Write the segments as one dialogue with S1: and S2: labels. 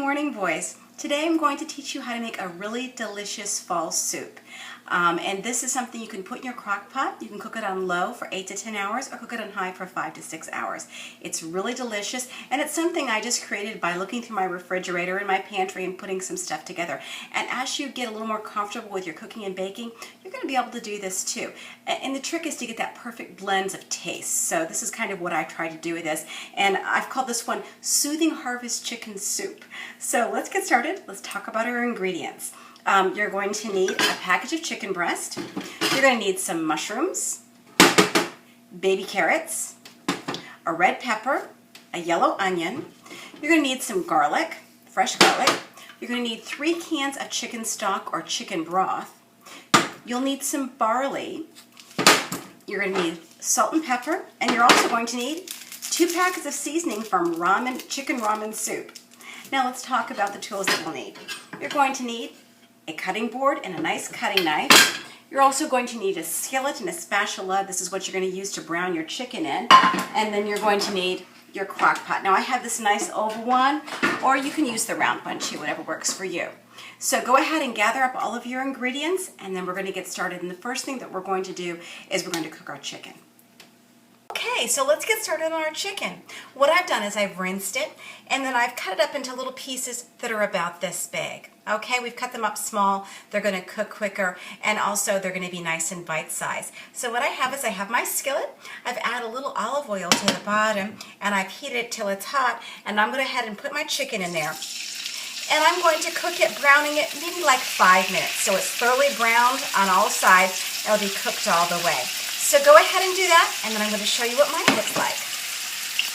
S1: morning, boys. Today I'm going to teach you how to make a really delicious fall soup. And this is something you can put in your crock pot. You can cook it on low for 8 to 10 hours or cook it on high for 5 to 6 hours. It's really delicious, and it's something I just created by looking through my refrigerator and my pantry and putting some stuff together. And as you get a little more comfortable with your cooking and baking, you're going to be able to do this too. And the trick is to get that perfect blend of taste. So this is kind of what I try to do with this. And I've called this one Soothing Harvest Chicken Soup. So let's get started. Let's talk about our ingredients. You're going to need a package of chicken breast. You're going to need some mushrooms, baby carrots, a red pepper, a yellow onion. You're going to need some garlic, fresh garlic. You're going to need 3 cans of chicken stock or chicken broth. You'll need some barley. You're going to need salt and pepper, and you're also going to need 2 packets of seasoning from chicken ramen soup. Now let's talk about the tools that we'll need. You're going to need a cutting board and a nice cutting knife. You're also going to need a skillet and a spatula. This is what you're going to use to brown your chicken in. And then you're going to need your crock pot. Now I have this nice oval one, or you can use the round one too, whatever works for you. So go ahead and gather up all of your ingredients, and then we're going to get started. And the first thing that we're going to do is we're going to cook our chicken. Okay, so let's get started on our chicken. What I've done is I've rinsed it, and then I've cut it up into little pieces that are about this big. Okay, we've cut them up small. They're going to cook quicker, and also they're going to be nice and bite-sized. So what I have is I have my skillet. I've added a little olive oil to the bottom, and I've heated it till it's hot, and I'm going to go ahead and put my chicken in there. And I'm going to cook it, browning it maybe like 5 minutes. So it's thoroughly browned on all sides. It'll be cooked all the way. So go ahead and do that, and then I'm going to show you what mine looks like.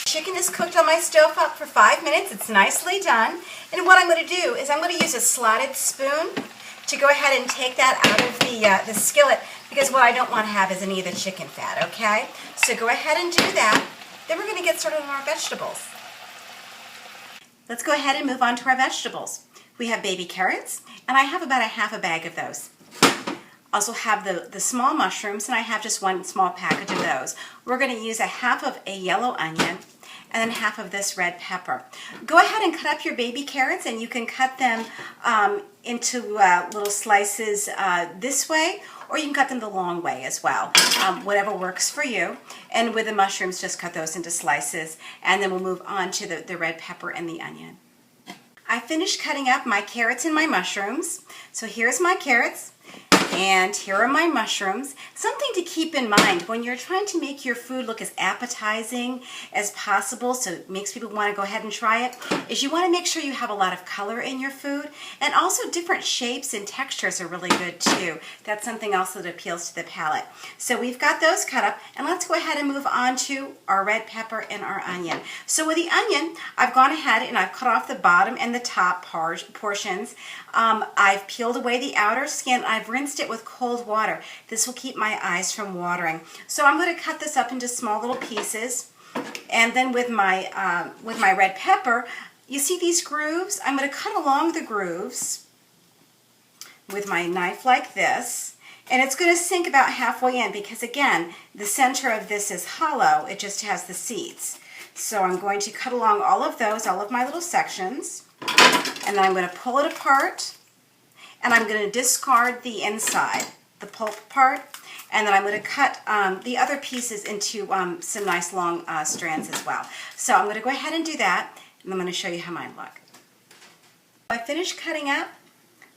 S1: Chicken is cooked on my stove top for 5 minutes. It's nicely done. And what I'm going to do is I'm going to use a slotted spoon to go ahead and take that out of the skillet, because what I don't want to have is any of the chicken fat, okay? So go ahead and do that. Then we're going to get started on our vegetables. Let's go ahead and move on to our vegetables. We have baby carrots, and I have about a half a bag of those. Also have the small mushrooms, and I have just 1 small package of those. We're going to use a half of a yellow onion and then half of this red pepper. Go ahead and cut up your baby carrots, and you can cut them into little slices this way, or you can cut them the long way as well, whatever works for you. And with the mushrooms, just cut those into slices, and then we'll move on to the red pepper and the onion. I finished cutting up my carrots and my mushrooms. So here's my carrots. And here are my mushrooms. Something to keep in mind when you're trying to make your food look as appetizing as possible, so it makes people want to go ahead and try it, is you want to make sure you have a lot of color in your food. And also different shapes and textures are really good too. That's something else that appeals to the palate. So we've got those cut up, and let's go ahead and move on to our red pepper and our onion. So with the onion, I've gone ahead and I've cut off the bottom and the top portions. I've peeled away the outer skin. I've rinsed it with cold water. This will keep my eyes from watering. So I'm going to cut this up into small little pieces. And then with my red pepper, you see these grooves? I'm going to cut along the grooves with my knife like this. And it's going to sink about halfway in, because again, the center of this is hollow. It just has the seeds. So I'm going to cut along all of those, all of my little sections. And then I'm going to pull it apart, and I'm going to discard the inside, the pulp part, and then I'm going to cut the other pieces into some nice long strands as well. So I'm going to go ahead and do that, and I'm going to show you how mine look. I finished cutting up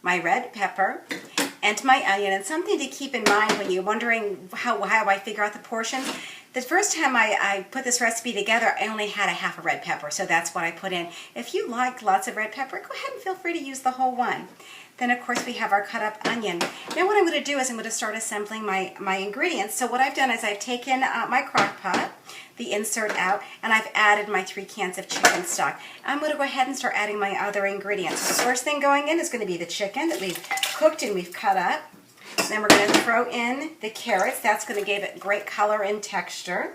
S1: my red pepper and my onion, and something to keep in mind when you're wondering how I figure out the portions. The first time I put this recipe together, I only had a half a red pepper, so that's what I put in. If you like lots of red pepper, go ahead and feel free to use the whole one. Then, of course, we have our cut up onion. Now what I'm going to do is I'm going to start assembling my ingredients. So what I've done is I've taken my crock pot, the insert out, and I've added my 3 cans of chicken stock. I'm going to go ahead and start adding my other ingredients. So the first thing going in is going to be the chicken that we've cooked and we've cut up. Then we're going to throw in the carrots. That's going to give it great color and texture.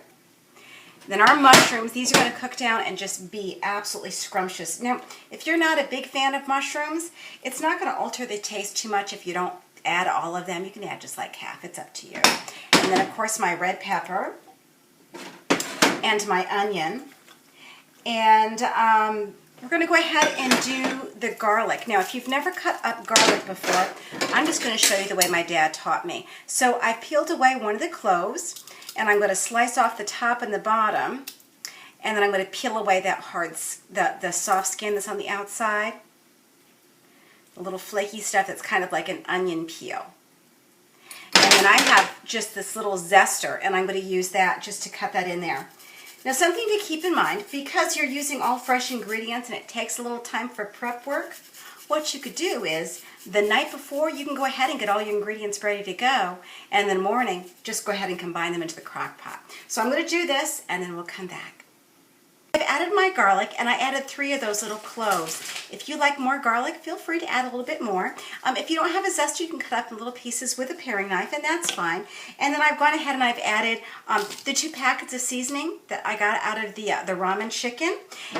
S1: Then our mushrooms, these are going to cook down and just be absolutely scrumptious. Now, if you're not a big fan of mushrooms, it's not going to alter the taste too much if you don't add all of them. You can add just like half. It's up to you. And then, of course, my red pepper and my onion. And We're going to go ahead and do the garlic. Now, if you've never cut up garlic before, I'm just going to show you the way my dad taught me. So I've peeled away one of the cloves, and I'm going to slice off the top and the bottom, and then I'm going to peel away that the soft skin that's on the outside, the little flaky stuff that's kind of like an onion peel. And then I have just this little zester, and I'm going to use that just to cut that in there. Now, something to keep in mind, because you're using all fresh ingredients and it takes a little time for prep work, what you could do is the night before you can go ahead and get all your ingredients ready to go, and in the morning just go ahead and combine them into the crock pot. So I'm going to do this and then we'll come back. I've added my garlic, and I added 3 of those little cloves. If you like more garlic, feel free to add a little bit more. If you don't have a zester, you can cut up in little pieces with a paring knife, and that's fine. And then I've gone ahead and I've added the 2 packets of seasoning that I got out of the ramen chicken,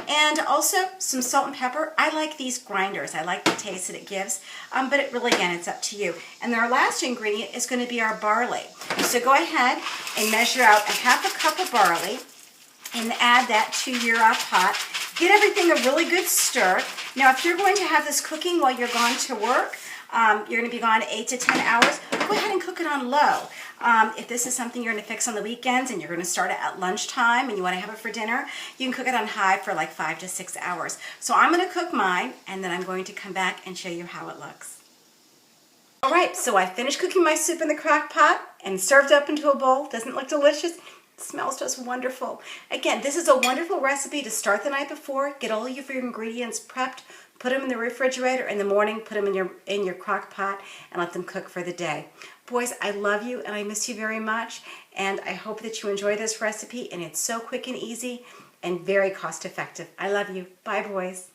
S1: and also some salt and pepper. I like these grinders. I like the taste that it gives, but it really, again, it's up to you. And our last ingredient is going to be our barley. So go ahead and measure out a ½ cup of barley, and add that to your pot. Get everything a really good stir. Now, if you're going to have this cooking while you're gone to work, you're going to be gone 8 to 10 hours, go ahead and cook it on low. If this is something you're going to fix on the weekends and you're going to start it at lunchtime and you want to have it for dinner, you can cook it on high for like 5 to 6 hours. So I'm going to cook mine, and then I'm going to come back and show you how it looks. All right, so I finished cooking my soup in the crock pot and served up into a bowl. Doesn't it look delicious? Smells just wonderful. Again, this is a wonderful recipe to start the night before. Get all of your ingredients prepped, put them in the refrigerator. In the morning, put them in your crock pot and let them cook for the day. Boys, I love you and I miss you very much, and I hope that you enjoy this recipe, and it's so quick and easy and very cost effective. I love you. Bye, boys.